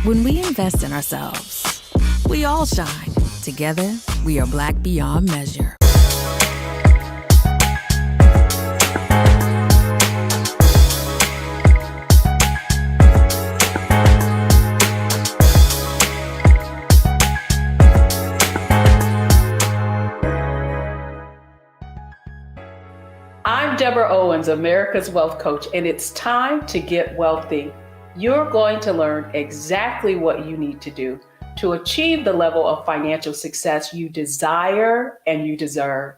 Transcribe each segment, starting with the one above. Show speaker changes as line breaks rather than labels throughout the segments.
When we invest in ourselves, we all shine. Together, we are Black beyond measure.
I'm Deborah Owens, America's Wealth Coach, and it's time to get wealthy. You're going to learn exactly what you need to do to achieve the level of financial success you desire and you deserve.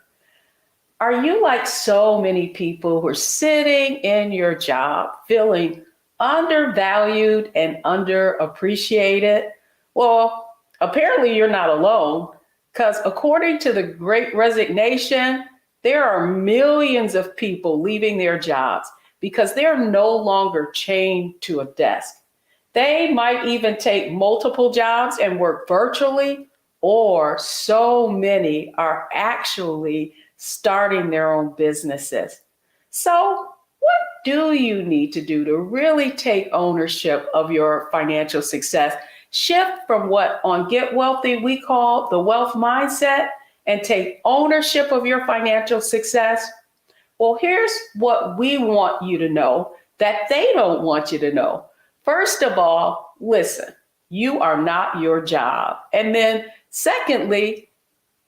Are you like so many people who are sitting in your job feeling undervalued and underappreciated? Well, apparently you're not alone, because according to the Great Resignation, there are millions of people leaving their jobs because they're no longer chained to a desk. They might even take multiple jobs and work virtually, or so many are actually starting their own businesses. So what do you need to do to really take ownership of your financial success? Shift from what on Get Wealthy we call the wealth mindset and take ownership of your financial success? Well, here's what we want you to know that they don't want you to know. First of all, listen, you are not your job. And then secondly,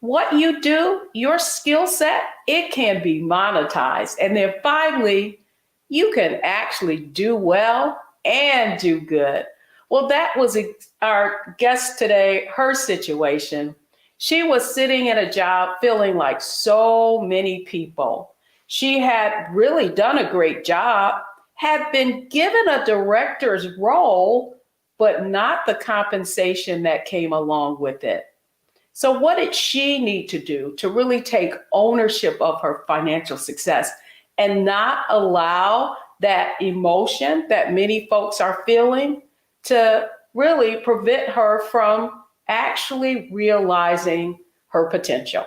what you do, your skill set, it can be monetized. And then finally, you can actually do well and do good. Well, that was our guest today, her situation. She was sitting in a job feeling like so many people. She had really done a great job, had been given a director's role, but not the compensation that came along with it. So what did she need to do to really take ownership of her financial success and not allow that emotion that many folks are feeling to really prevent her from actually realizing her potential?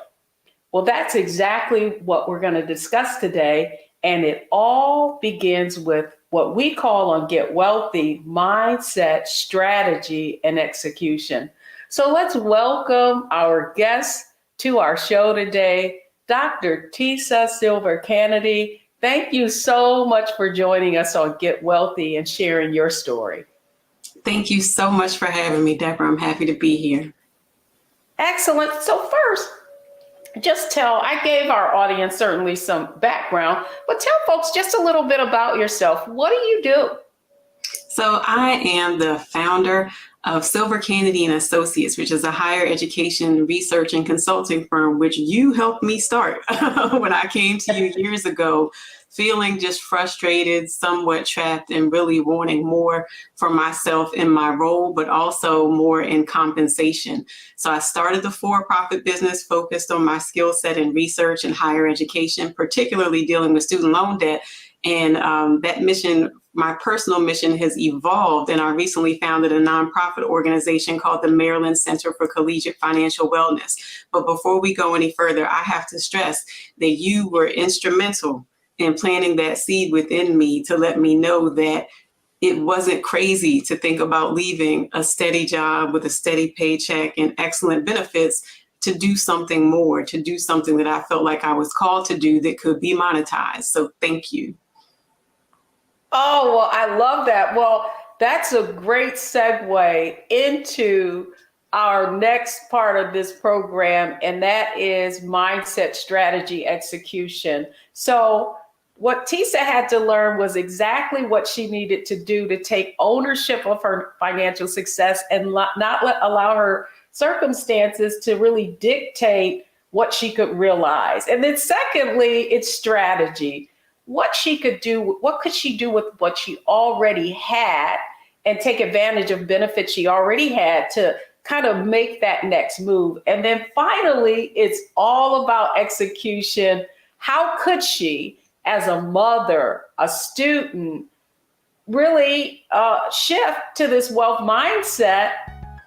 Well, that's exactly what we're going to discuss today. And it all begins with what we call on Get Wealthy mindset, strategy, and execution. So let's welcome our guest to our show today, Dr. Tisa Silver-Kennedy. Thank you so much for joining us on Get Wealthy and sharing your story.
Thank you so much for having me, Deborah. I'm happy to be here.
Excellent. So first, I gave our audience certainly some background, but tell folks just a little bit about yourself. What do you do?
So I am the founder of Silver-Kennedy and Associates, which is a higher education research and consulting firm, which you helped me start when I came to you years ago, feeling just frustrated, somewhat trapped, and really wanting more for myself in my role, but also more in compensation. So I started the for-profit business focused on my skill set in research and higher education, particularly dealing with student loan debt. And that mission, my personal mission, has evolved, and I recently founded a nonprofit organization called the Maryland Center for Collegiate Financial Wellness. But before we go any further, I have to stress that you were instrumental in planting that seed within me to let me know that it wasn't crazy to think about leaving a steady job with a steady paycheck and excellent benefits to do something more, to do something that I felt like I was called to do that could be monetized. So thank you.
Oh, well, I love that. Well, that's a great segue into our next part of this program, and that is mindset, strategy, execution. So what Tisa had to learn was exactly what she needed to do to take ownership of her financial success and not allow her circumstances to really dictate what she could realize. And then secondly, it's strategy. What she could do, what could she do with what she already had and take advantage of benefits she already had to kind of make that next move. And then finally, it's all about execution. How could she, as a mother, a student, really shift to this wealth mindset?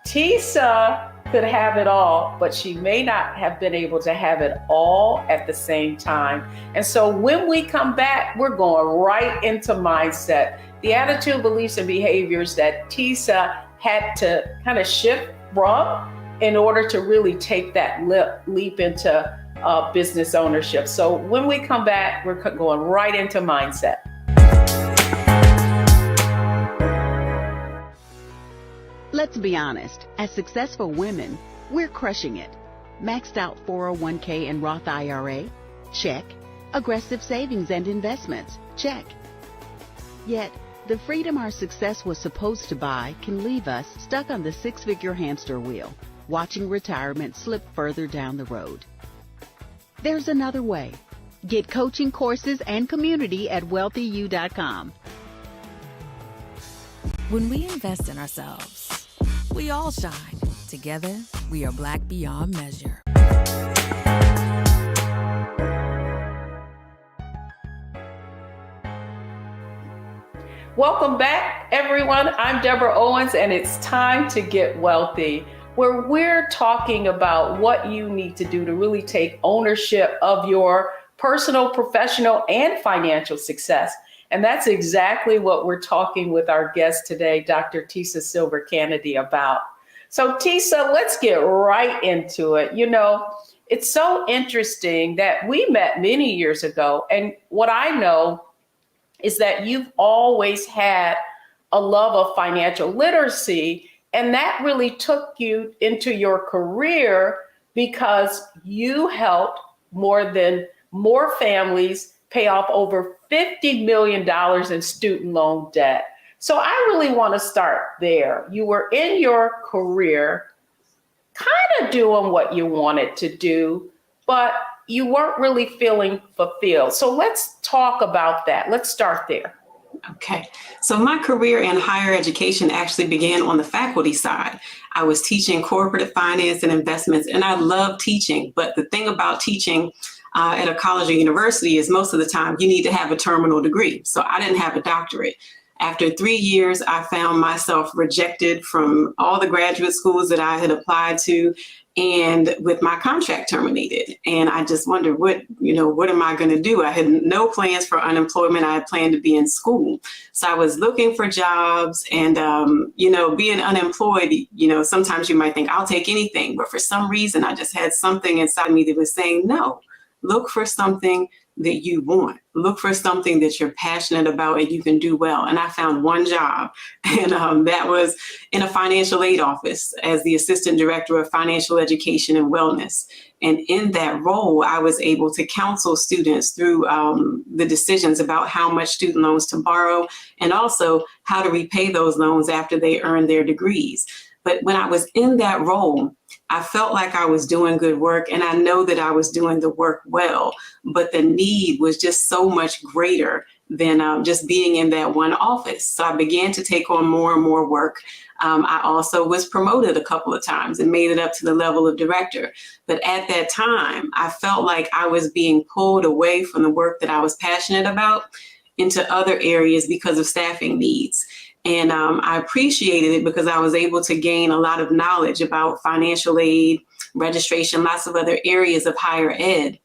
Tisa could have it all, but she may not have been able to have it all at the same time. And so when we come back, we're going right into mindset, the attitude, beliefs, and behaviors that Tisa had to kind of shift from in order to really take that leap into business ownership. So when we come back, we're going right into mindset.
Let's be honest, as successful women, we're crushing it. Maxed out 401k and Roth IRA? Check. Aggressive savings and investments? Check. Yet, the freedom our success was supposed to buy can leave us stuck on the six-figure hamster wheel, watching retirement slip further down the road. There's another way. Get coaching courses and community at wealthyu.com.
When we invest in ourselves, we all shine. Together, we are black beyond measure.
Welcome back, everyone. I'm Deborah Owens, and it's time to get wealthy, where we're talking about what you need to do to really take ownership of your personal, professional, and financial success. And that's exactly what we're talking with our guest today, Dr. Tisa Silver-Kennedy, about. So Tisa, let's get right into it. You know, it's so interesting that we met many years ago. And what I know is that you've always had a love of financial literacy. And that really took you into your career because you helped more families pay off over $50 million in student loan debt. So I really want to start there. You were in your career, kind of doing what you wanted to do, but you weren't really feeling fulfilled. So let's talk about that. Let's start there.
Okay. So my career in higher education actually began on the faculty side. I was teaching corporate finance and investments, and I love teaching. But the thing about teaching at a college or university is most of the time you need to have a terminal degree. So I didn't have a doctorate. After 3 years, I found myself rejected from all the graduate schools that I had applied to, and with my contract terminated. And I just wondered, what am I going to do? I had no plans for unemployment. I had planned to be in school. So I was looking for jobs, and, being unemployed, sometimes you might think I'll take anything. But for some reason, I just had something inside me that was saying, no, look for something that you want. Look for something that you're passionate about and you can do well. And I found one job, and that was in a financial aid office as the assistant director of financial education and wellness. And in that role, I was able to counsel students through the decisions about how much student loans to borrow and also how to repay those loans after they earn their degrees. But when I was in that role, I felt like I was doing good work, and I know that I was doing the work well, but the need was just so much greater than just being in that one office. So I began to take on more and more work. I also was promoted a couple of times and made it up to the level of director. But at that time, I felt like I was being pulled away from the work that I was passionate about into other areas because of staffing needs. And I appreciated it because I was able to gain a lot of knowledge about financial aid, registration, lots of other areas of higher ed.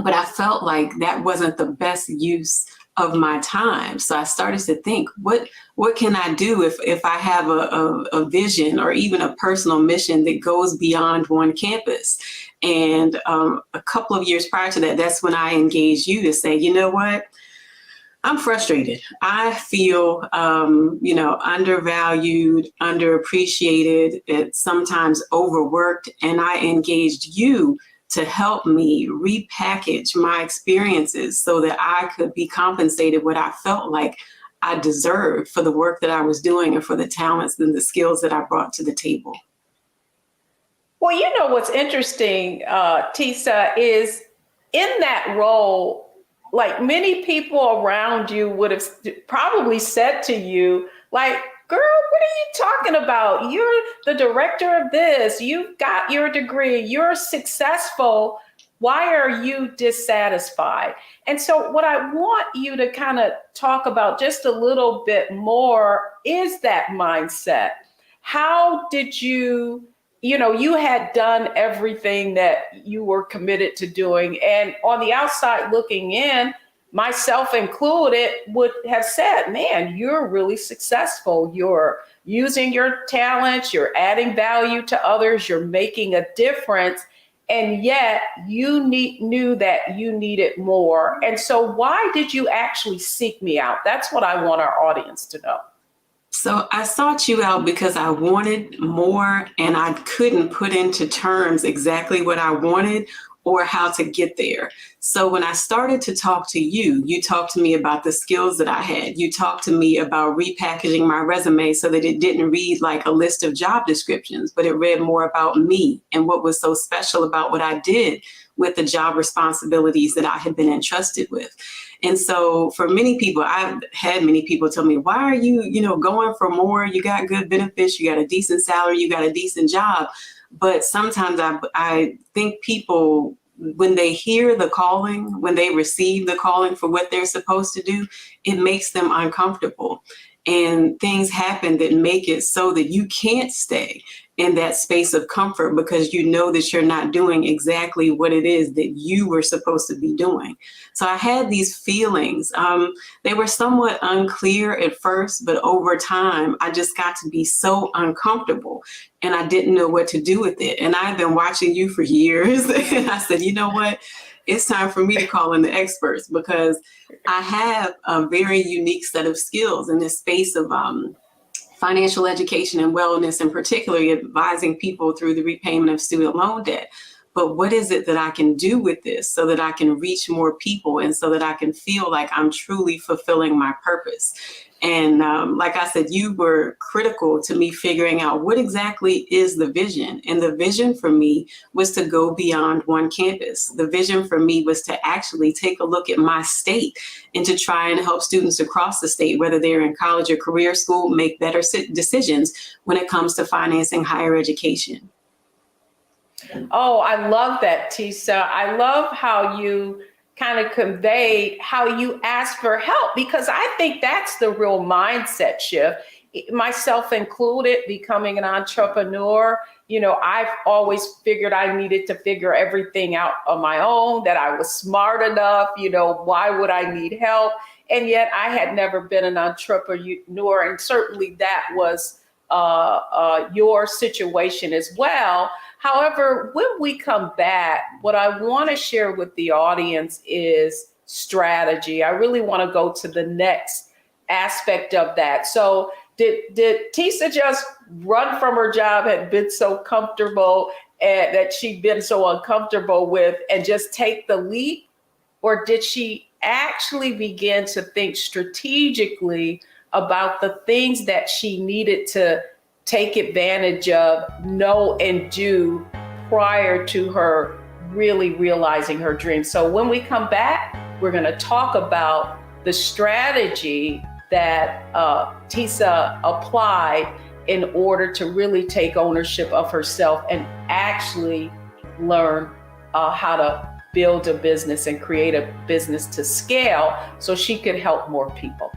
But I felt like that wasn't the best use of my time. So I started to think, what can I do if I have a vision or even a personal mission that goes beyond one campus? And a couple of years prior to that, that's when I engaged you to say, you know what? I'm frustrated. I feel, undervalued, underappreciated, sometimes overworked, and I engaged you to help me repackage my experiences so that I could be compensated what I felt like I deserved for the work that I was doing and for the talents and the skills that I brought to the table.
Well, you know what's interesting, Tisa, is in that role, like many people around you would have probably said to you, like, girl, what are you talking about? You're the director of this. You've got your degree. You're successful. Why are you dissatisfied? And so what I want you to kind of talk about just a little bit more is that mindset. How did you had done everything that you were committed to doing. And on the outside looking in, myself included, would have said, man, you're really successful. You're using your talents, you're adding value to others, you're making a difference. And yet you knew that you needed more. And so why did you actually seek me out? That's what I want our audience to know.
So I sought you out because I wanted more, and I couldn't put into terms exactly what I wanted or how to get there. So when I started to talk to you, you talked to me about the skills that I had. You talked to me about repackaging my resume so that it didn't read like a list of job descriptions, but it read more about me and what was so special about what I did with the job responsibilities that I had been entrusted with. And so for many people, I've had many people tell me, why are you, going for more? You got good benefits, you got a decent salary, you got a decent job. But sometimes I think people, when they hear the calling, when they receive the calling for what they're supposed to do, it makes them uncomfortable. And things happen that make it so that you can't stay in that space of comfort because you know that you're not doing exactly what it is that you were supposed to be doing. So I had these feelings. They were somewhat unclear at first, but over time, I just got to be so uncomfortable and I didn't know what to do with it. And I've been watching you for years. And I said, you know what? It's time for me to call in the experts because I have a very unique set of skills in this space of financial education and wellness, and particularly advising people through the repayment of student loan debt. But what is it that I can do with this so that I can reach more people and so that I can feel like I'm truly fulfilling my purpose? And like I said, you were critical to me figuring out what exactly is the vision. And the vision for me was to go beyond one campus. The vision for me was to actually take a look at my state and to try and help students across the state, whether they're in college or career school, make better decisions when it comes to financing higher education.
Oh, I love that, Tisa. I love how you kind of conveyed how you ask for help, because I think that's the real mindset shift, myself included, becoming an entrepreneur. I've always figured I needed to figure everything out on my own, that I was smart enough, why would I need help? And yet I had never been an entrepreneur. And certainly that was your situation as well. However, when we come back, what I want to share with the audience is strategy. I really want to go to the next aspect of that. So did Tisa just run from her job, had been so comfortable and that she'd been so uncomfortable with, and just take the leap? Or did she actually begin to think strategically about the things that she needed to take advantage of, know, and do prior to her really realizing her dream? So when we come back, we're going to talk about the strategy that Tisa applied in order to really take ownership of herself and actually learn how to build a business and create a business to scale so she could help more people.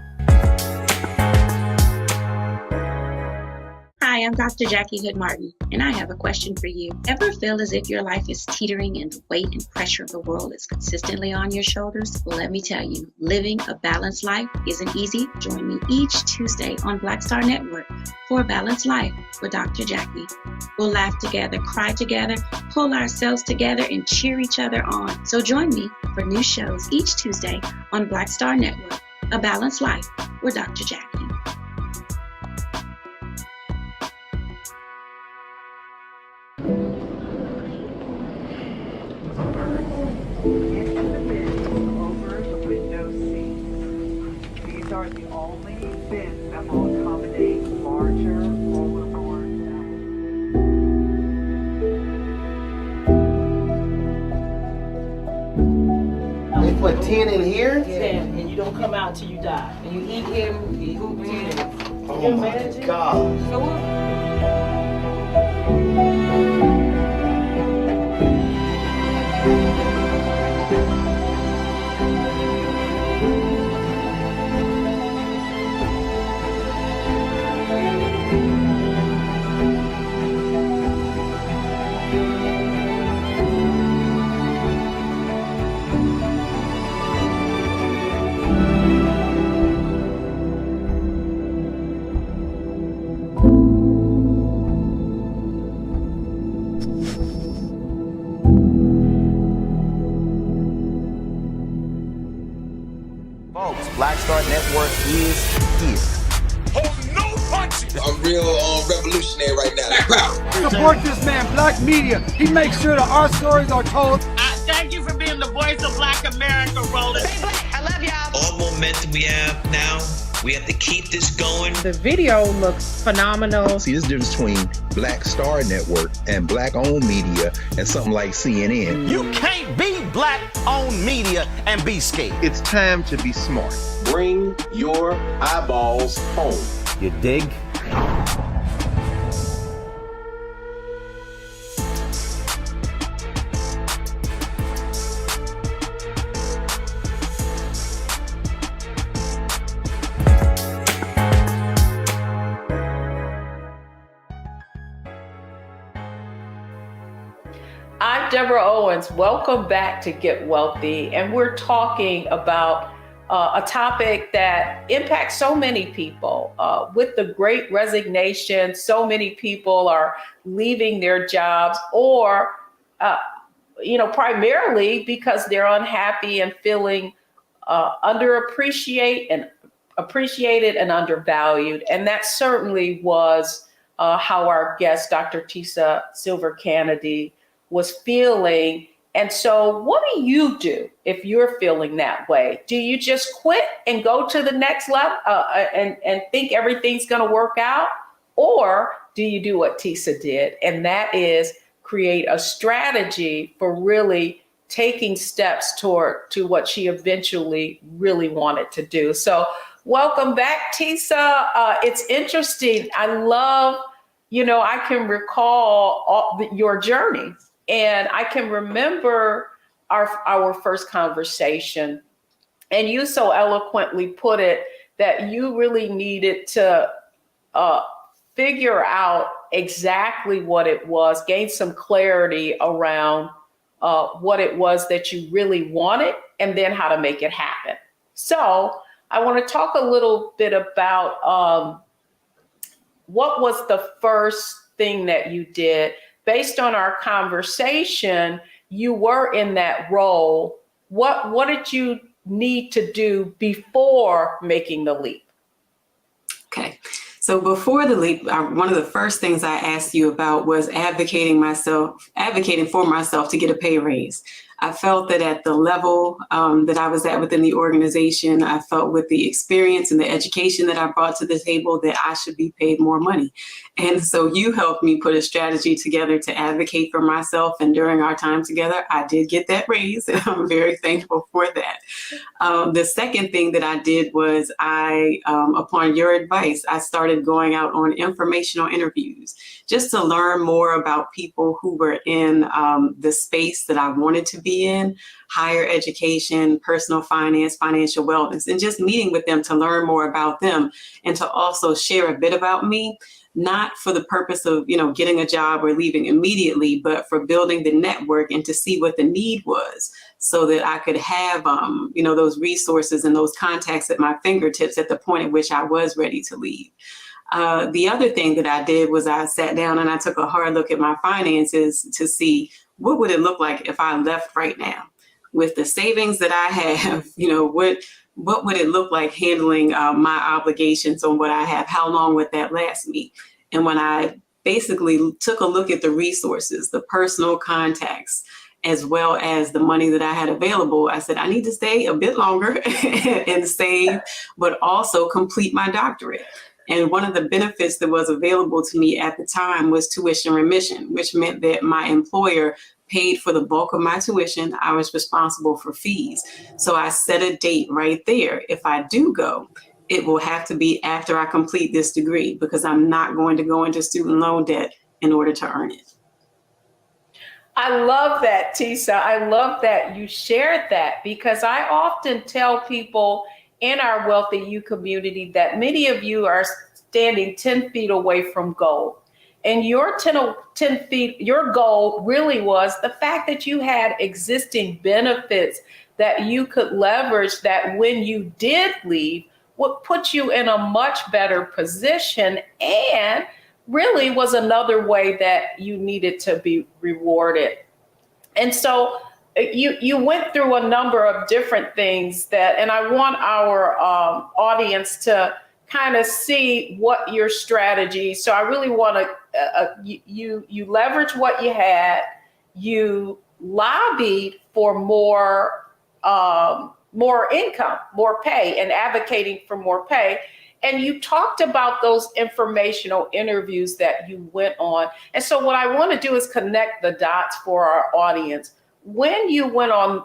Hi, I'm Dr. Jackie Hood Martin, and I have a question for you. Ever feel as if your life is teetering and the weight and pressure of the world is consistently on your shoulders? Well, let me tell you, living a balanced life isn't easy. Join me each Tuesday on Black Star Network for A Balanced Life with Dr. Jackie. We'll laugh together, cry together, pull ourselves together, and cheer each other on. So join me for new shows each Tuesday on Black Star Network, A Balanced Life with Dr. Jackie.
Are the only bins that will accommodate larger rollerboards.
They put 10 in here?
10, and you don't come out till you die. And you eat him, you hoop 10.
Oh my God.
is here.
I'm real revolutionary right now.
Support this man, Black Media. He makes sure that our stories are told.
Thank you for being the voice of Black America, Roland.
Stay black. I love y'all.
All momentum we have now, we have to keep this going.
The video looks phenomenal.
See, this difference between Black Star Network and Black-owned media and something like CNN.
You can't be Black-owned media and be scared.
It's time to be smart.
Bring your eyeballs home.
You dig?
I'm Deborah Owens. Welcome back to Get Wealthy. And we're talking about a topic that impacts so many people. With the Great Resignation, so many people are leaving their jobs or, primarily because they're unhappy and feeling appreciated and undervalued. And that certainly was how our guest, Dr. Tisa Silver-Kennedy, was feeling. And so what do you do if you're feeling that way? Do you just quit and go to the next level and think everything's going to work out? Or do you do what Tisa did? And that is create a strategy for really taking steps to what she eventually really wanted to do. So welcome back, Tisa. It's interesting. I love, I can recall your journey. And I can remember our first conversation, and you so eloquently put it that you really needed to figure out exactly what it was, gain some clarity around what it was that you really wanted, and then how to make it happen. So I want to talk a little bit about what was the first thing that you did. Based on our conversation, you were in that role. What did you need to do before making the leap?
Okay. So before the leap, one of the first things I asked you about was advocating for myself to get a pay raise. I felt that at the level that I was at within the organization, I felt with the experience and the education that I brought to the table that I should be paid more money. And so you helped me put a strategy together to advocate for myself. And during our time together, I did get that raise, and I'm very thankful for that. The second thing that I did was upon your advice, I started going out on informational interviews just to learn more about people who were in the space that I wanted to be in, higher education, personal finance, financial wellness, and just meeting with them to learn more about them and to also share a bit about me, not for the purpose of, getting a job or leaving immediately, but for building the network and to see what the need was so that I could have, those resources and those contacts at my fingertips at the point at which I was ready to leave. The other thing that I did was I sat down and I took a hard look at my finances to see what would it look like if I left right now with the savings that I have, what would it look like handling my obligations on what I have? How long would that last me? And when I basically took a look at the resources, the personal contacts, as well as the money that I had available, I said, I need to stay a bit longer and save, but also complete my doctorate. And one of the benefits that was available to me at the time was tuition remission, which meant that my employer paid for the bulk of my tuition. I was responsible for fees. So I set a date right there. If I do go, it will have to be after I complete this degree because I'm not going to go into student loan debt in order to earn it.
I love that, Tisa. I love that you shared that because I often tell people in our Wealthy You community that many of you are standing 10 feet away from goal. And your 10 feet, your goal really was the fact that you had existing benefits that you could leverage that when you did leave would put you in a much better position and really was another way that you needed to be rewarded. And so you went through a number of different things and I want our audience to kind of see what your strategy. So I really want to, you leverage what you had, you lobbied for more income, more pay, and advocating for more pay. And you talked about those informational interviews that you went on. And so what I want to do is connect the dots for our audience. When you went on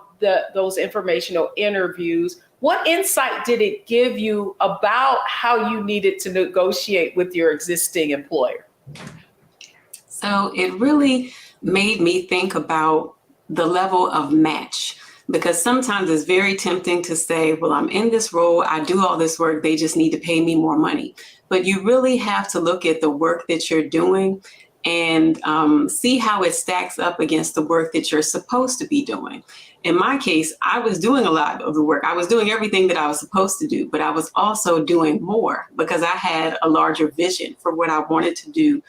those informational interviews, what insight did it give you about how you needed to negotiate with your existing employer?
So it really made me think about the level of match, because sometimes it's very tempting to say, well, I'm in this role, I do all this work, they just need to pay me more money. But you really have to look at the work that you're doing and see how it stacks up against the work that you're supposed to be doing. In my case, I was doing a lot of the work. I was doing everything that I was supposed to do, but I was also doing more because I had a larger vision for what I wanted to do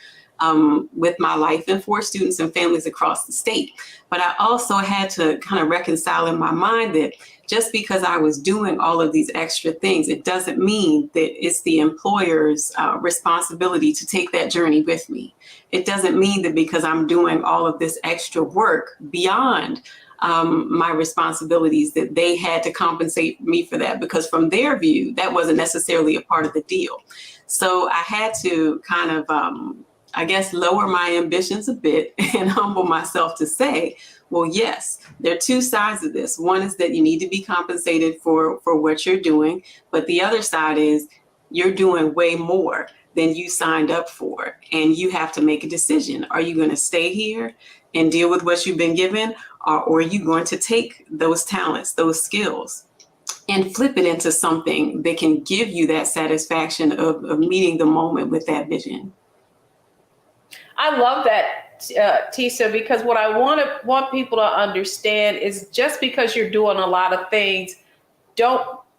with my life and for students and families across the state. But I also had to kind of reconcile in my mind that just because I was doing all of these extra things, it doesn't mean that it's the employer's responsibility to take that journey with me. It doesn't mean that because I'm doing all of this extra work beyond my responsibilities that they had to compensate me for that, because from their view, that wasn't necessarily a part of the deal. So I had to kind of, I guess, lower my ambitions a bit and humble myself to say, well, yes, there are two sides of this. One is that you need to be compensated for what you're doing. But the other side is you're doing way more than you signed up for. And you have to make a decision. Are you going to stay here and deal with what you've been given? Or are you going to take those talents, those skills, and flip it into something that can give you that satisfaction of meeting the moment with that vision?
I love that, Tisa, because what I want people to understand is just because you're doing a lot of things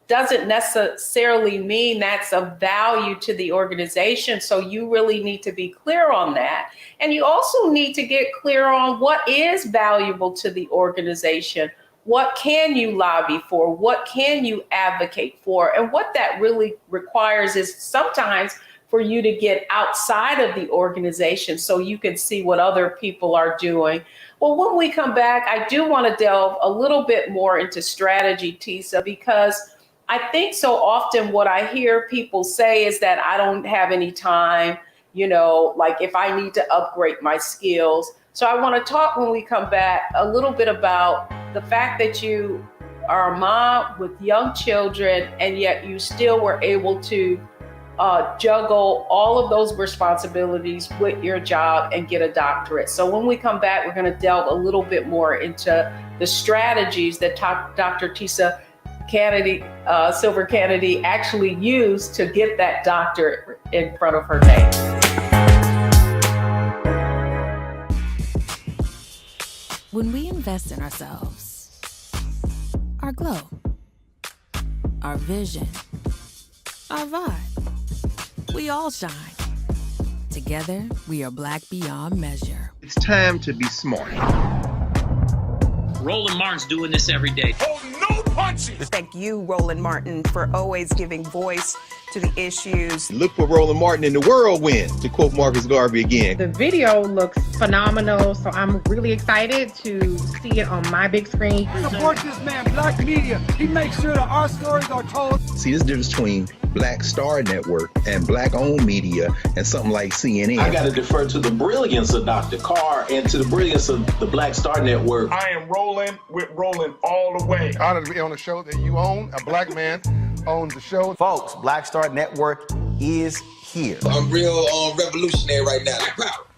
doesn't necessarily mean that's of value to the organization. So you really need to be clear on that. And you also need to get clear on what is valuable to the organization. What can you lobby for? What can you advocate for? And what that really requires is sometimes for you to get outside of the organization so you can see what other people are doing. Well, when we come back, I do want to delve a little bit more into strategy, Tisa, because I think so often what I hear people say is that I don't have any time, like if I need to upgrade my skills. So I want to talk when we come back a little bit about the fact that you are a mom with young children, and yet you still were able to juggle all of those responsibilities with your job and get a doctorate. So when we come back, we're going to delve a little bit more into the strategies that Dr. Tisa Kennedy, Silver Kennedy, actually used to get that doctorate in front of her name.
When we invest in ourselves, our glow, our vision, our vibe, we all shine. Together, we are Black beyond measure.
It's time to be smart.
Roland Martin's doing this every day.
Oh, no punches!
Thank you, Roland Martin, for always giving voice to the issues.
Look for Roland Martin in the whirlwind, to quote Marcus Garvey again.
The video looks phenomenal, so I'm really excited to see it on my big screen.
Support this man, Black Media. He makes sure that our stories are told.
See, this difference between Black Star Network and Black-owned media and something like CNN.
I got to defer to the brilliance of Dr. Carr and to the brilliance of the Black Star Network.
I am rolling with Roland all the way.
Honored to be on a show that you own. A black man owns the show.
Folks, Black Star Network is here.
I'm real revolutionary right now.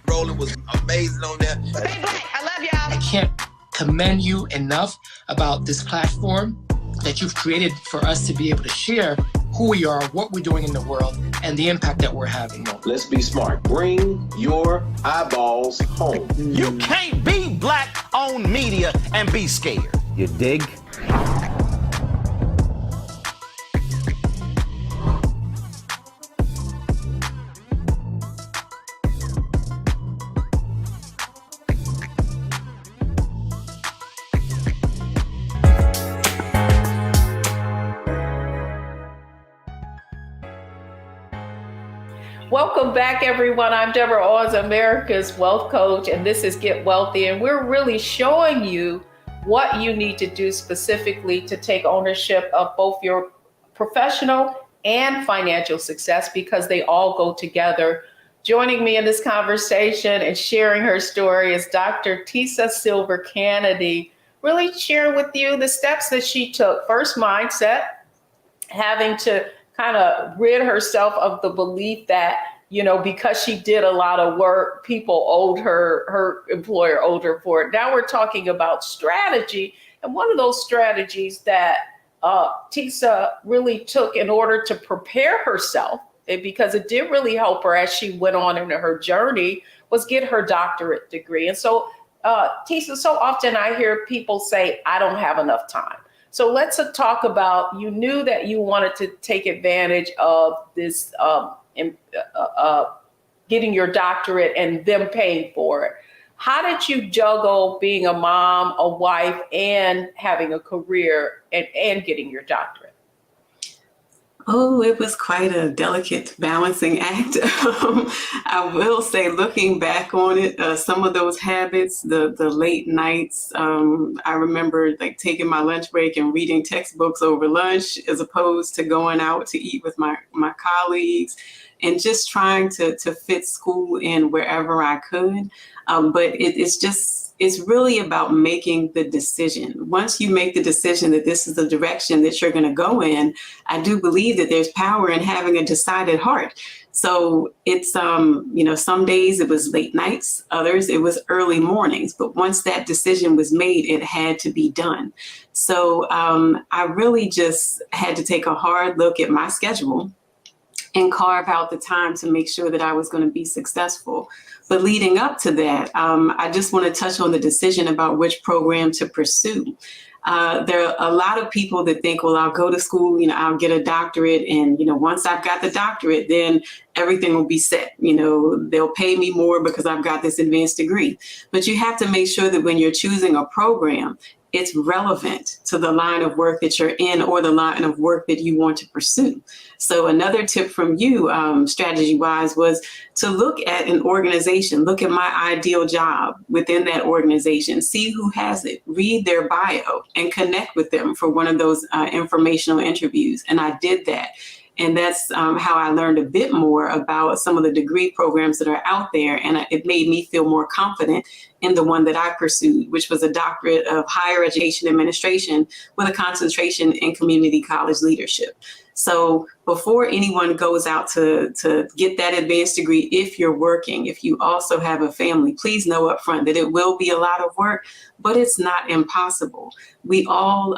Roland was amazing on there.
Stay black. I love y'all.
I can't commend you enough about this platform that you've created for us to be able to share who we are, what we're doing in the world, and the impact that we're having.
Let's be smart. Bring your eyeballs home.
You can't be Black-owned media and be scared.
You dig?
Welcome back, everyone. I'm Deborah Owens, America's Wealth Coach, and this is Get Wealthy. And we're really showing you what you need to do specifically to take ownership of both your professional and financial success, because they all go together. Joining me in this conversation and sharing her story is Dr. Tisa Silver-Kennedy, really sharing with you the steps that she took. First, mindset, having to kind of rid herself of the belief that, because she did a lot of work, people owed her employer owed her for it. Now we're talking about strategy. And one of those strategies that Tisa really took in order to prepare herself, because it did really help her as she went on into her journey, was get her doctorate degree. And so, Tisa, so often I hear people say, I don't have enough time. So let's talk about, you knew that you wanted to take advantage of this, getting your doctorate and them paying for it. How did you juggle being a mom, a wife, and having a career and getting your doctorate?
Oh, it was quite a delicate balancing act. I will say, looking back on it, some of those habits, the late nights, I remember like taking my lunch break and reading textbooks over lunch as opposed to going out to eat with my colleagues, and just trying to fit school in wherever I could. But it's really about making the decision. Once you make the decision that this is the direction that you're going to go in, I do believe that there's power in having a decided heart. So it's, some days it was late nights, others it was early mornings. But once that decision was made, it had to be done. So I really just had to take a hard look at my schedule and carve out the time to make sure that I was going to be successful. But leading up to that, I just want to touch on the decision about which program to pursue. There are a lot of people that think, well, I'll go to school, I'll get a doctorate. And, once I've got the doctorate, then everything will be set. They'll pay me more because I've got this advanced degree. But you have to make sure that when you're choosing a program, it's relevant to the line of work that you're in or the line of work that you want to pursue. So another tip from you, strategy-wise, was to look at an organization, look at my ideal job within that organization, see who has it, read their bio, and connect with them for one of those informational interviews. And I did that. And that's how I learned a bit more about some of the degree programs that are out there. And it made me feel more confident in the one that I pursued, which was a doctorate of higher education administration with a concentration in community college leadership. So before anyone goes out to get that advanced degree, if you're working, if you also have a family, please know up front that it will be a lot of work, but it's not impossible. We all,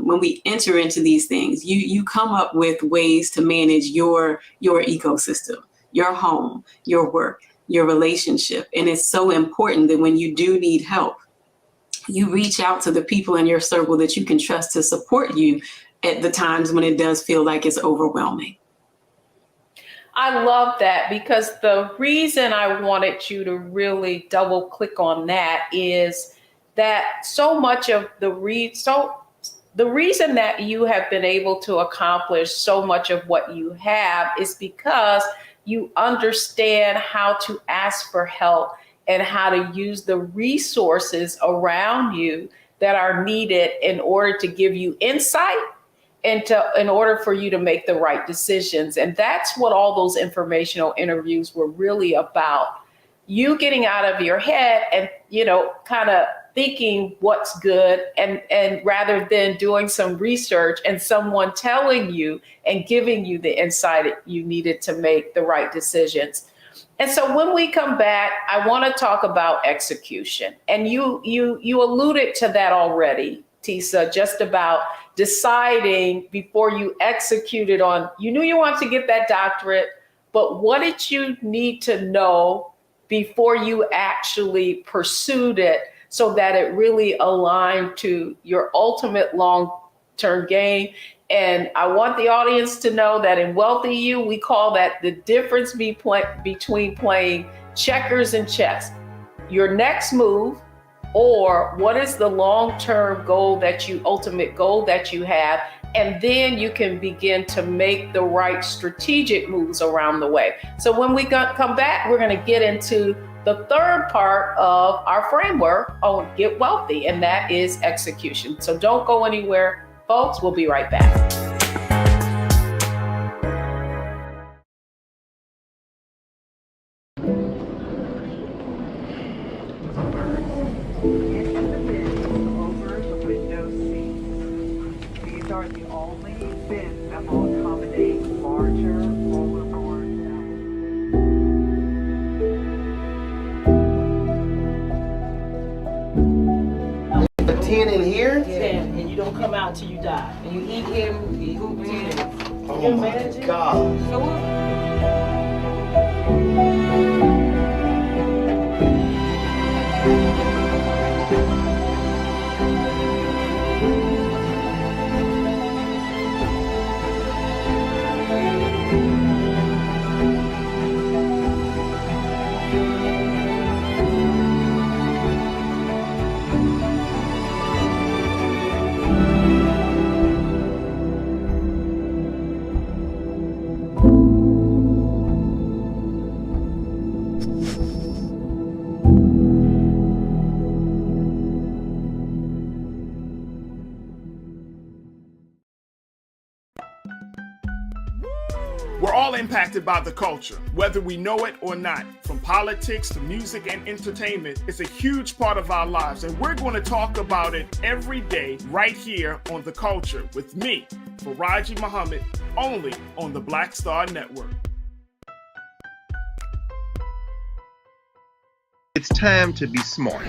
when we enter into these things, you come up with ways to manage your ecosystem, your home, your work, your relationship. And it's so important that when you do need help, you reach out to the people in your circle that you can trust to support you at the times when it does feel like it's overwhelming.
I love that, because the reason I wanted you to really double click on that is that so much of the reason that you have been able to accomplish so much of what you have is because you understand how to ask for help and how to use the resources around you that are needed in order to give you insight and in order for you to make the right decisions. And that's what all those informational interviews were really about. You getting out of your head and, kind of thinking what's good, and rather than doing some research and someone telling you and giving you the insight you needed to make the right decisions. And so when we come back, I want to talk about execution. And you alluded to that already, Tisa, just about deciding before you executed on, you knew you wanted to get that doctorate, but what did you need to know before you actually pursued it so that it really aligned to your ultimate long-term gain? And I want the audience to know that in Wealthy You, we call that the difference between playing checkers and chess. Your next move, or what is the long-term goal ultimate goal that you have, and then you can begin to make the right strategic moves around the way. So when we come back, we're going to get into the third part of our framework on Get Wealthy, and that is execution. So don't go anywhere, folks. We'll be right back.
These are the only bins that will accommodate larger rollerboards.
A 10 in here?
10, and you don't come out till you die. And you eat him, he hoop 10.
Oh my God.
We're all impacted by the culture, whether we know it or not. From politics to music and entertainment, it's a huge part of our lives, and we're going to talk about it every day right here on The Culture with me, Faraji Muhammad, only on the Black Star Network.
It's time to be smart.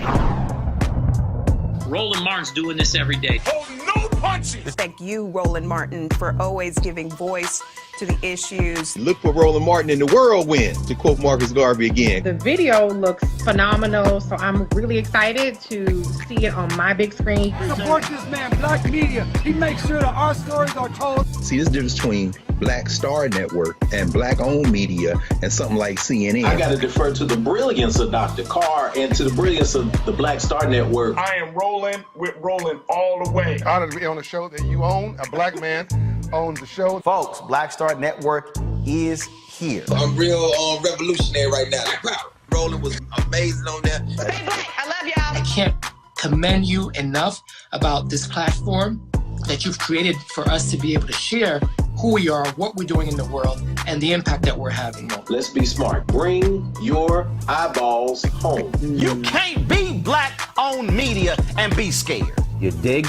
Roland Martin's doing this every day.
Oh, no punches!
Thank you, Roland Martin, for always giving voice to the issues.
Look for Roland Martin in the whirlwind, to quote Marcus Garvey again.
The video looks phenomenal, so I'm really excited to see it on my big screen.
Support this man, Black Media. He makes sure that our stories are told.
See, this difference between Black Star Network and Black-owned media and something like CNN.
I got to defer to the brilliance of Dr. Carr and to the brilliance of the Black Star Network.
I am Roland with Roland all the way.
Honored to be on a show that you own. A black man owns the show.
Folks, Black Star Network is here.
I'm real revolutionary right now. Like, wow, Roland was amazing on that.
Hey, Black, I love y'all.
I can't commend you enough about this platform that you've created for us to be able to share who we are, what we're doing in the world, and the impact that we're having.
Let's be smart. Bring your eyeballs home.
You can't be Black-owned media and be scared. You dig?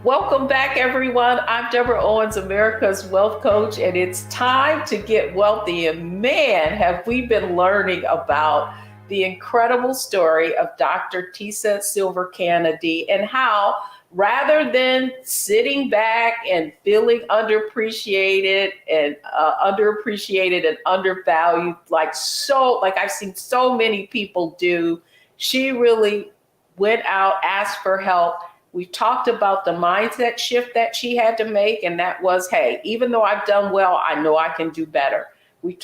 Welcome back, everyone. I'm Deborah Owens, America's Wealth Coach, and it's time to get wealthy. And man, have we been learning about the incredible story of Dr. Tisa Silver Kennedy and how, rather than sitting back and feeling underappreciated and undervalued, like I've seen so many people do, she really went out, asked for help. We talked about the mindset shift that she had to make, and that was, hey, even though I've done well, I know I can do better. We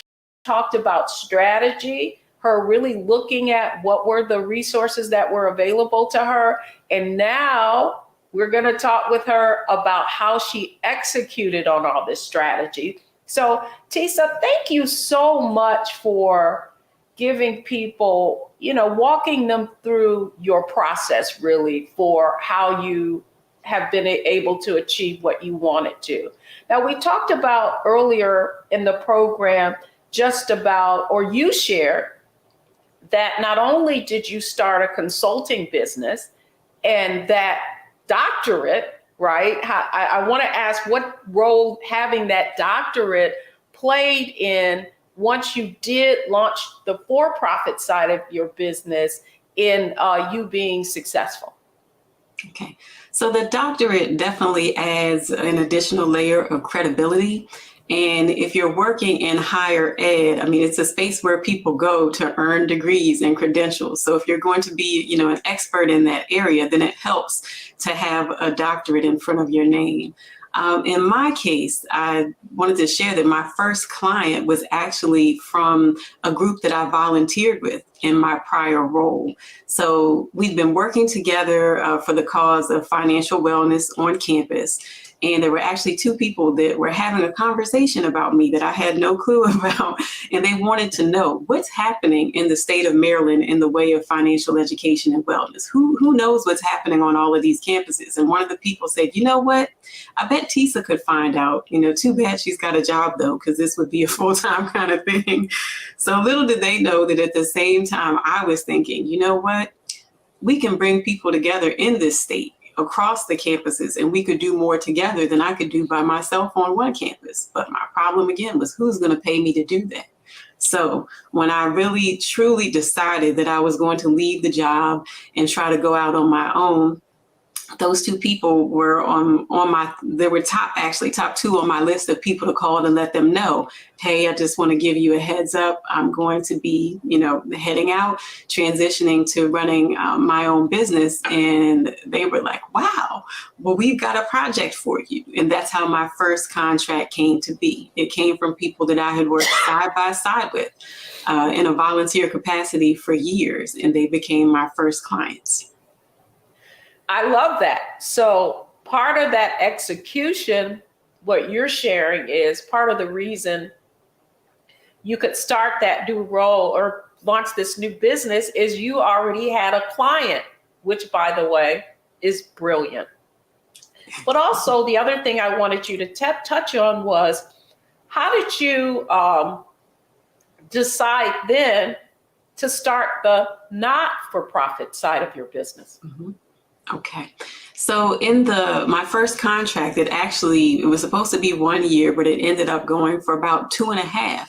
talked about strategy, her really looking at what were the resources that were available to her. And now we're going to talk with her about how she executed on all this strategy. So, Tisa, thank you so much for giving people, walking them through your process really for how you have been able to achieve what you wanted to. Now, we talked about earlier in the program you shared that not only did you start a consulting business and that doctorate, right? I want to ask what role having that doctorate played in once you did launch the for-profit side of your business in you being successful.
Okay, so the doctorate definitely adds an additional layer of credibility And if you're working in higher ed, I mean, it's a space where people go to earn degrees and credentials. So if you're going to be, an expert in that area, then it helps to have a doctorate in front of your name. In my case, I wanted to share that my first client was actually from a group that I volunteered with in my prior role. So we've been working together for the cause of financial wellness on campus. And there were actually two people that were having a conversation about me that I had no clue about. And they wanted to know what's happening in the state of Maryland in the way of financial education and wellness. Who knows what's happening on all of these campuses? And one of the people said, you know what? I bet Tisa could find out. Too bad she's got a job, though, because this would be a full-time kind of thing. So little did they know that at the same time, I was thinking, you know what? We can bring people together in this state across the campuses, and we could do more together than I could do by myself on one campus. But my problem again was who's going to pay me to do that? So when I really truly decided that I was going to leave the job and try to go out on my own, those two people were they were top two on my list of people to call and let them know, hey, I just want to give you a heads up. I'm going to be, heading out, transitioning to running my own business. And they were like, wow, well, we've got a project for you. And that's how my first contract came to be. It came from people that I had worked side by side with in a volunteer capacity for years. And they became my first clients.
I love that. So part of that execution, what you're sharing is part of the reason you could start that new role or launch this new business is you already had a client, which, by the way, is brilliant. But also the other thing I wanted you to touch on was how did you decide then to start the not-for-profit side of your business?
Mm-hmm. Okay. So in my first contract, it was supposed to be 1 year, but it ended up going for about 2.5.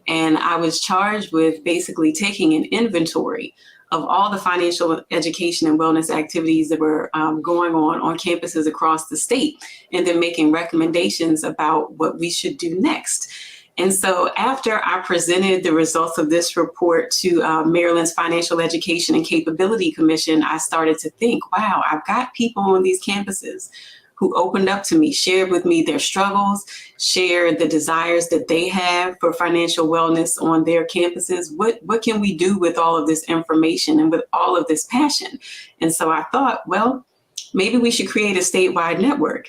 And I was charged with basically taking an inventory of all the financial education and wellness activities that were going on campuses across the state, and then making recommendations about what we should do next. And so after I presented the results of this report to Maryland's Financial Education and Capability Commission, I started to think, wow, I've got people on these campuses who opened up to me, shared with me their struggles, shared the desires that they have for financial wellness on their campuses. What can we do with all of this information and with all of this passion? And so I thought, well, maybe we should create a statewide network.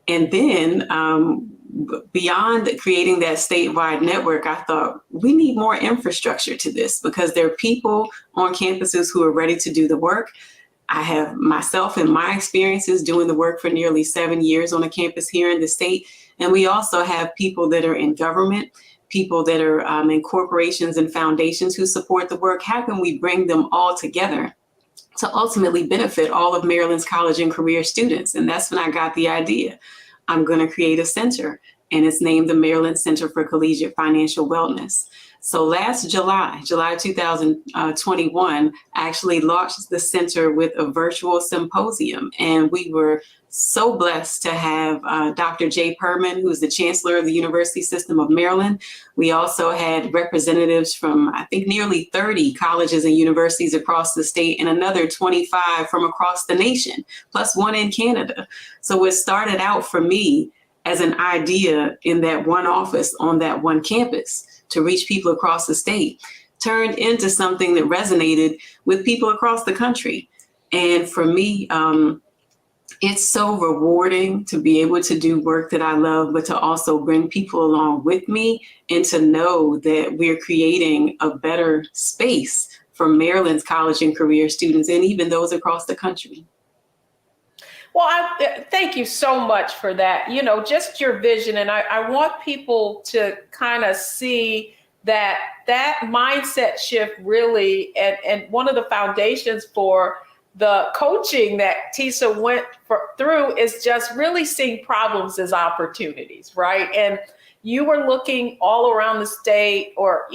And then beyond creating that statewide network, I thought we need more infrastructure to this because there are people on campuses who are ready to do the work. I have myself and my experiences doing the work for nearly 7 years on a campus here in the state. And we also have people that are in government, people that are in corporations and foundations who support the work. How can we bring them all together to ultimately benefit all of Maryland's college and career students? And that's when I got the idea. I'm going to create a center, and it's named the Maryland Center for Collegiate Financial Wellness. So last July 2021, I actually launched the center with a virtual symposium, and we were so blessed to have Dr. Jay Perman, who's the Chancellor of the University System of Maryland. We also had representatives from, I think, nearly 30 colleges and universities across the state and another 25 from across the nation, plus one in Canada. So it started out for me as an idea in that one office on that one campus to reach people across the state, turned into something that resonated with people across the country. And for me, it's so rewarding to be able to do work that I love, but to also bring people along with me and to know that we're creating a better space for Maryland's college and career students and even those across the country.
Well, thank you so much for that. Just your vision. And I want people to kind of see that mindset shift really, and one of the foundations for the coaching that Tisa went through is just really seeing problems as opportunities, right? And you were looking all around the state or,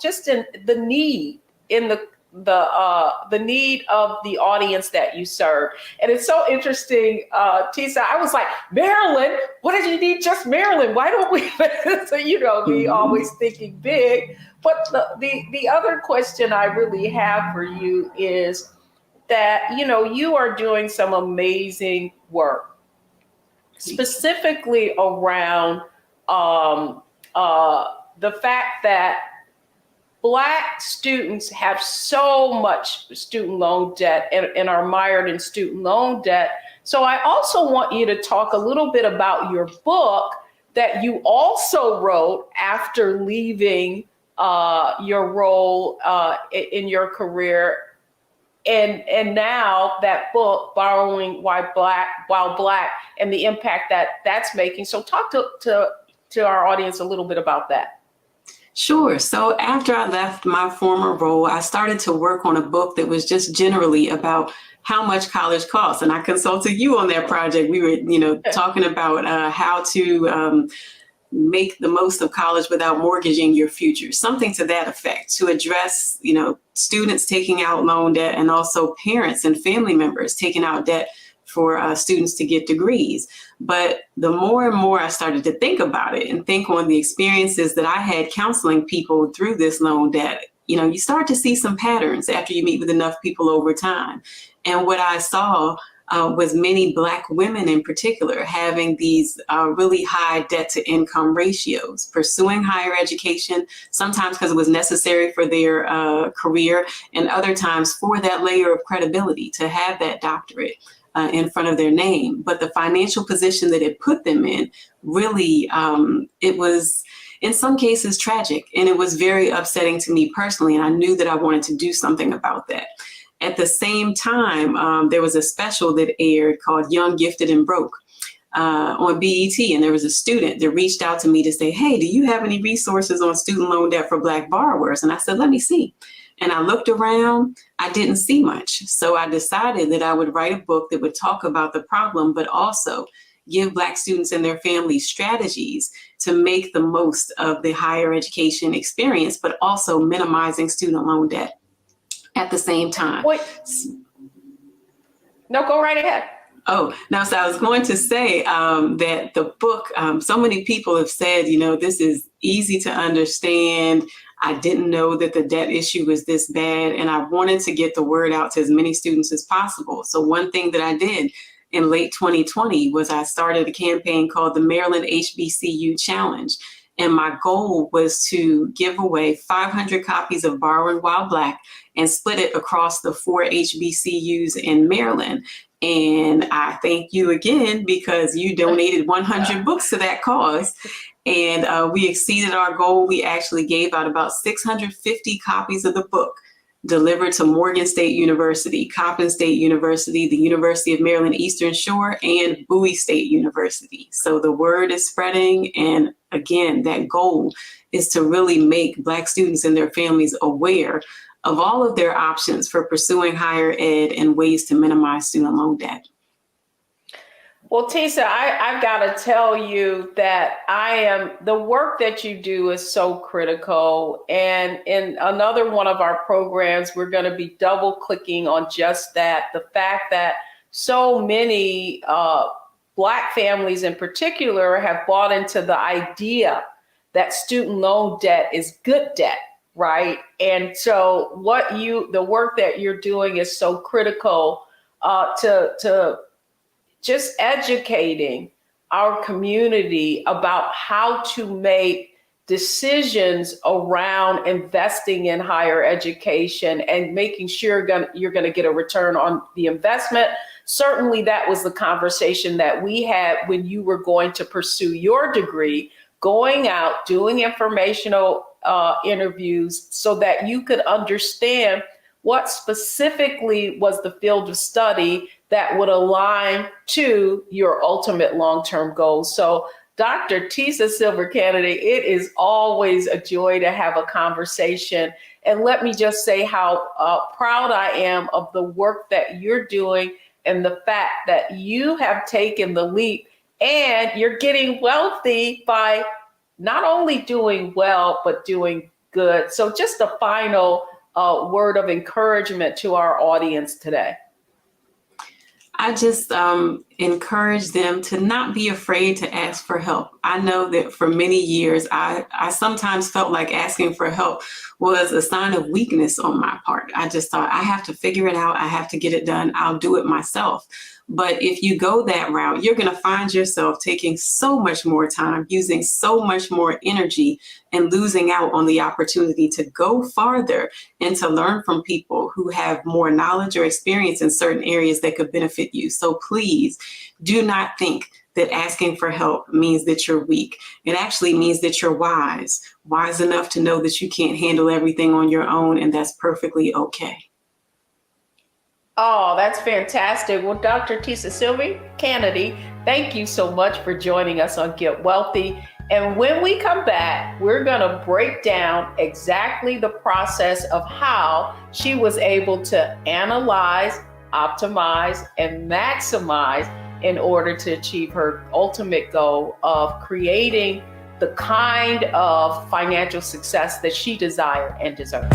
just in the need in the the need of the audience that you serve. And it's so interesting, Tisa. I was like, Maryland, what did you need just Maryland? Why don't we, so, be always thinking big. But the other question I really have for you is that, you are doing some amazing work, specifically around the fact that Black students have so much student loan debt and are mired in student loan debt. So I also want you to talk a little bit about your book that you also wrote after leaving your role in your career. And now that book, Borrowing While Black, and the impact that that's making. So talk to our audience a little bit about that.
Sure. So after I left my former role, I started to work on a book that was just generally about how much college costs. And I consulted you on that project. We were, talking about how to make the most of college without mortgaging your future, something to that effect, to address, students taking out loan debt and also parents and family members taking out debt for students to get degrees. But the more and more I started to think about it and think on the experiences that I had counseling people through this loan debt, you start to see some patterns after you meet with enough people over time. And what I saw was many Black women in particular having these really high debt to income ratios, pursuing higher education, sometimes because it was necessary for their career, and other times for that layer of credibility to have that doctorate in front of their name. But the financial position that it put them in, really, it was in some cases tragic. And it was very upsetting to me personally. And I knew that I wanted to do something about that. At the same time, there was a special that aired called Young, Gifted, and Broke on BET. And there was a student that reached out to me to say, hey, do you have any resources on student loan debt for Black borrowers? And I said, let me see. And I looked around, I didn't see much. So I decided that I would write a book that would talk about the problem, but also give Black students and their families strategies to make the most of the higher education experience, but also minimizing student loan debt at the same time.
Wait. No, go right ahead.
Oh, no, so I was going to say that the book, so many people have said, this is easy to understand. I didn't know that the debt issue was this bad, and I wanted to get the word out to as many students as possible. So one thing that I did in late 2020 was I started a campaign called the Maryland HBCU Challenge. And my goal was to give away 500 copies of Borrowing While Black and split it across the 4 HBCUs in Maryland. And I thank you again because you donated 100 books to that cause. And we exceeded our goal. We actually gave out about 650 copies of the book, delivered to Morgan State University, Coppin State University, the University of Maryland Eastern Shore, and Bowie State University. So the word is spreading. And again, that goal is to really make Black students and their families aware of all of their options for pursuing higher ed and ways to minimize student loan debt.
Well, Tisa, I've got to tell you that the work that you do is so critical. And in another one of our programs, we're going to be double clicking on just that, the fact that so many Black families in particular have bought into the idea that student loan debt is good debt, right? And so the work that you're doing is so critical to just educating our community about how to make decisions around investing in higher education and making sure you're going to get a return on the investment. Certainly that was the conversation that we had when you were going to pursue your degree, going out, doing informational interviews so that you could understand what specifically was the field of study that would align to your ultimate long-term goals. So Dr. Tisa Silver-Kennedy, it is always a joy to have a conversation. And let me just say how proud I am of the work that you're doing and the fact that you have taken the leap and you're getting wealthy by not only doing well, but doing good. So just a final word of encouragement to our audience today?
I just encourage them to not be afraid to ask for help. I know that for many years, I sometimes felt like asking for help was a sign of weakness on my part. I just thought, I have to figure it out. I have to get it done. I'll do it myself. But if you go that route, you're going to find yourself taking so much more time, using so much more energy, and losing out on the opportunity to go farther and to learn from people who have more knowledge or experience in certain areas that could benefit you. So please do not think that asking for help means that you're weak. It actually means that you're wise enough to know that you can't handle everything on your own, and that's perfectly okay.
Oh, that's fantastic. Well, Dr. Tisa Silver Kennedy, thank you so much for joining us on Get Wealthy. And when we come back, we're going to break down exactly the process of how she was able to analyze, optimize, and maximize in order to achieve her ultimate goal of creating the kind of financial success that she desired and deserved.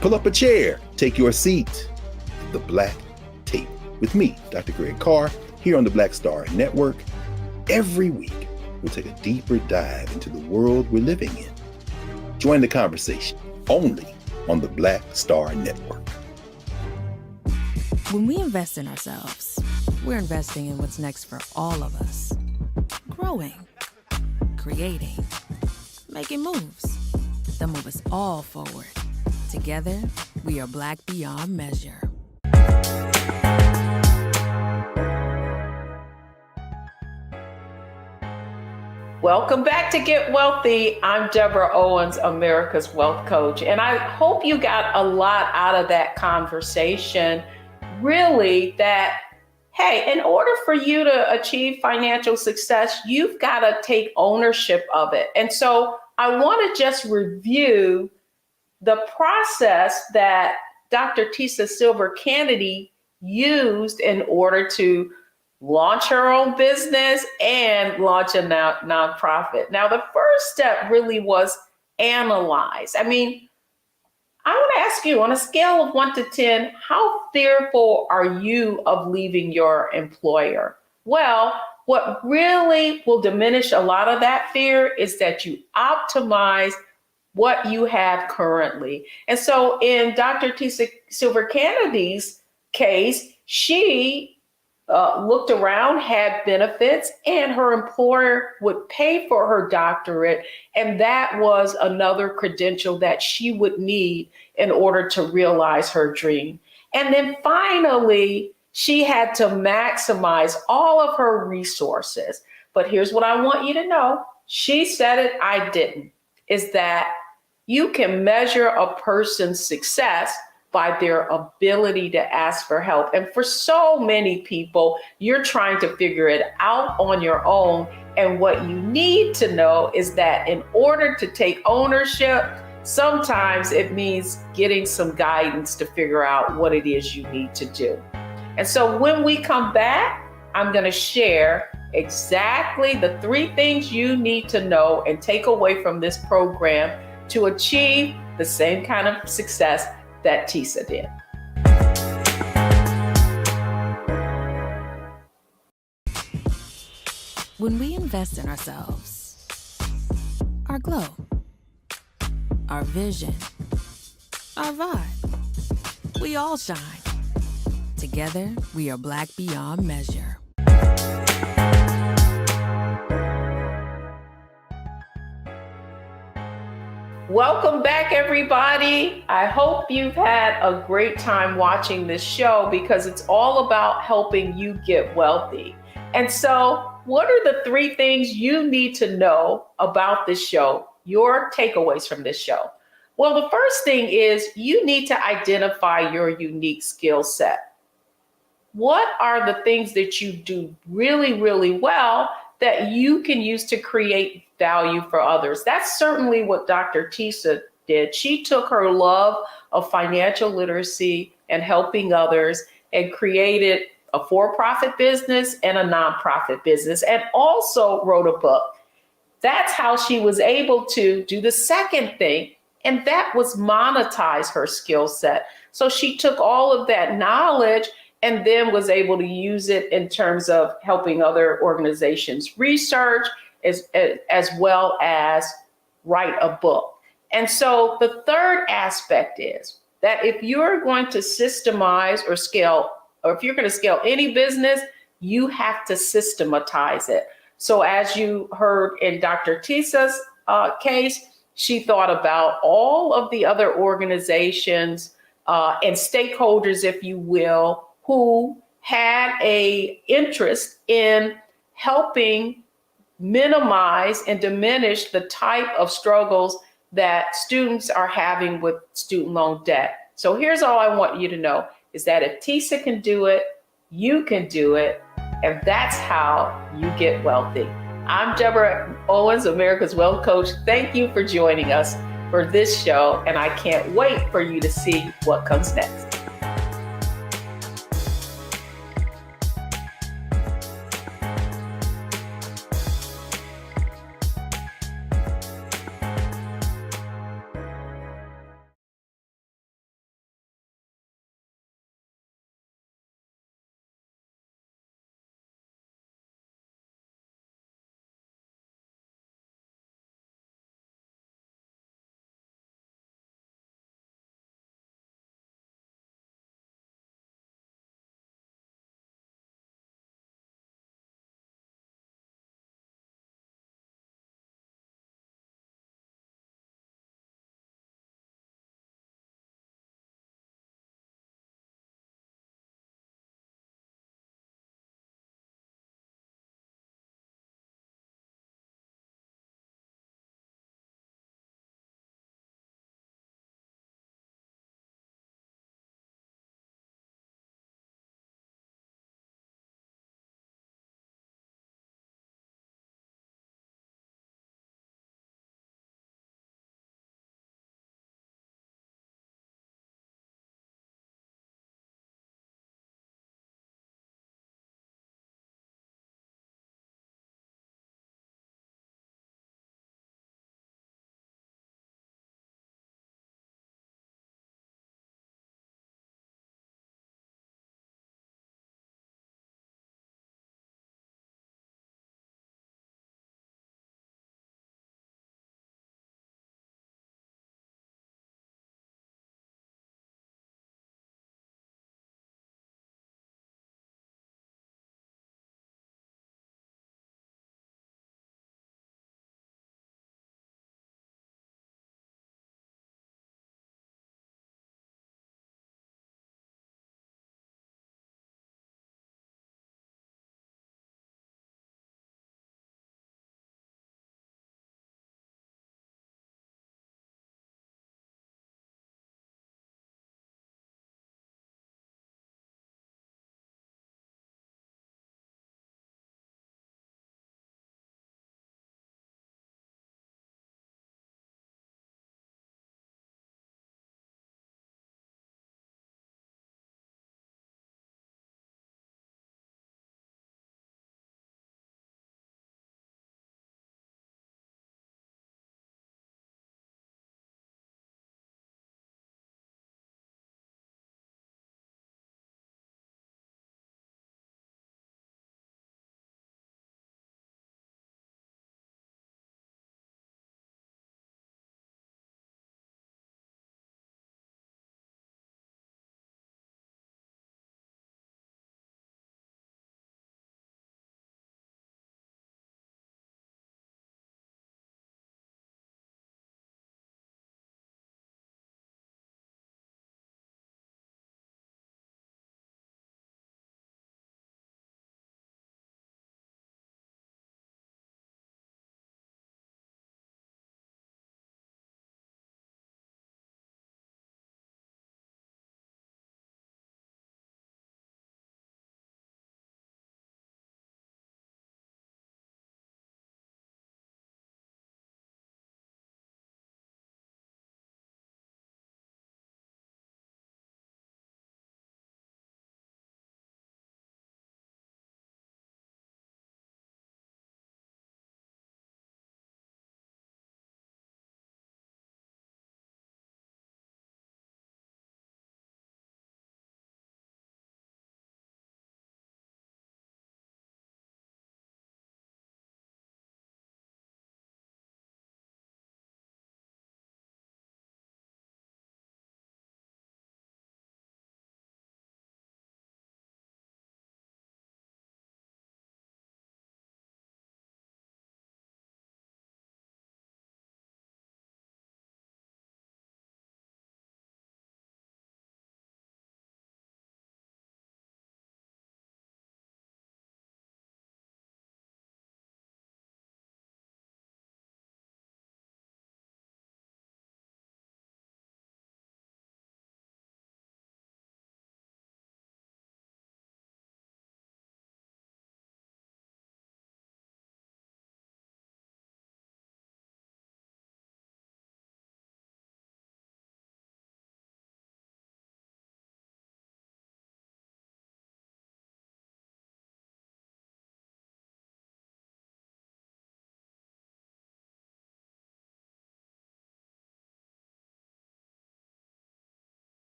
Pull up a chair, take your seat. The Black Tape with me, Dr. Greg Carr, here on the Black Star Network. Every week, we'll take a deeper dive into the world we're living in. Join the conversation only on the Black Star Network.
When we invest in ourselves, we're investing in what's next for all of us. Growing, creating, making moves that move us all forward. Together, we are Black beyond measure.
Welcome back to Get Wealthy. I'm Deborah Owens, America's Wealth Coach, and I hope you got a lot out of that conversation. Really, that, hey, in order for you to achieve financial success, you've got to take ownership of it. And so I want to just review the process that Dr. Tisa Silver Kennedy used in order to launch her own business and launch a nonprofit. Now, the first step really was analyze. I mean, I want to ask you, on a scale of 1 to 10, how fearful are you of leaving your employer? Well, what really will diminish a lot of that fear is that you optimize what you have currently. And so in Dr. Tisa Silver Kennedy's case, she looked around, had benefits, and her employer would pay for her doctorate. And that was another credential that she would need in order to realize her dream. And then finally, she had to maximize all of her resources. But here's what I want you to know. She said it, I didn't, is that you can measure a person's success by their ability to ask for help. And for so many people, you're trying to figure it out on your own. And what you need to know is that in order to take ownership, sometimes it means getting some guidance to figure out what it is you need to do. And so when we come back, I'm going to share exactly the 3 things you need to know and take away from this program to achieve the same kind of success that Tisa did.
When we invest in ourselves, our glow, our vision, our vibe, we all shine. Together, we are Black beyond measure.
Welcome back, everybody. I hope you've had a great time watching this show because it's all about helping you get wealthy. And so, what are the 3 things you need to know about this show, your takeaways from this show? Well, the first thing is you need to identify your unique skill set. What are the things that you do really, really well that you can use to create value for others? That's certainly what Dr. Tisa did. She took her love of financial literacy and helping others and created a for-profit business and a nonprofit business, and also wrote a book. that's how she was able to do the second thing, and that was monetize her skill set. So she took all of that knowledge and then was able to use it in terms of helping other organizations research as well as write a book. And so the third aspect is that if you're going to systemize or scale, or if you're going to scale any business, you have to systematize it. So as you heard in Dr. Tisa's case, she thought about all of the other organizations and stakeholders, if you will, who had a interest in helping minimize and diminish the type of struggles that students are having with student loan debt. So here's all I want you to know is that if Tisa can do it, you can do it. And that's how you get wealthy. I'm Deborah Owens, America's Wealth Coach. Thank you for joining us for this show. And I can't wait for you to see what comes next.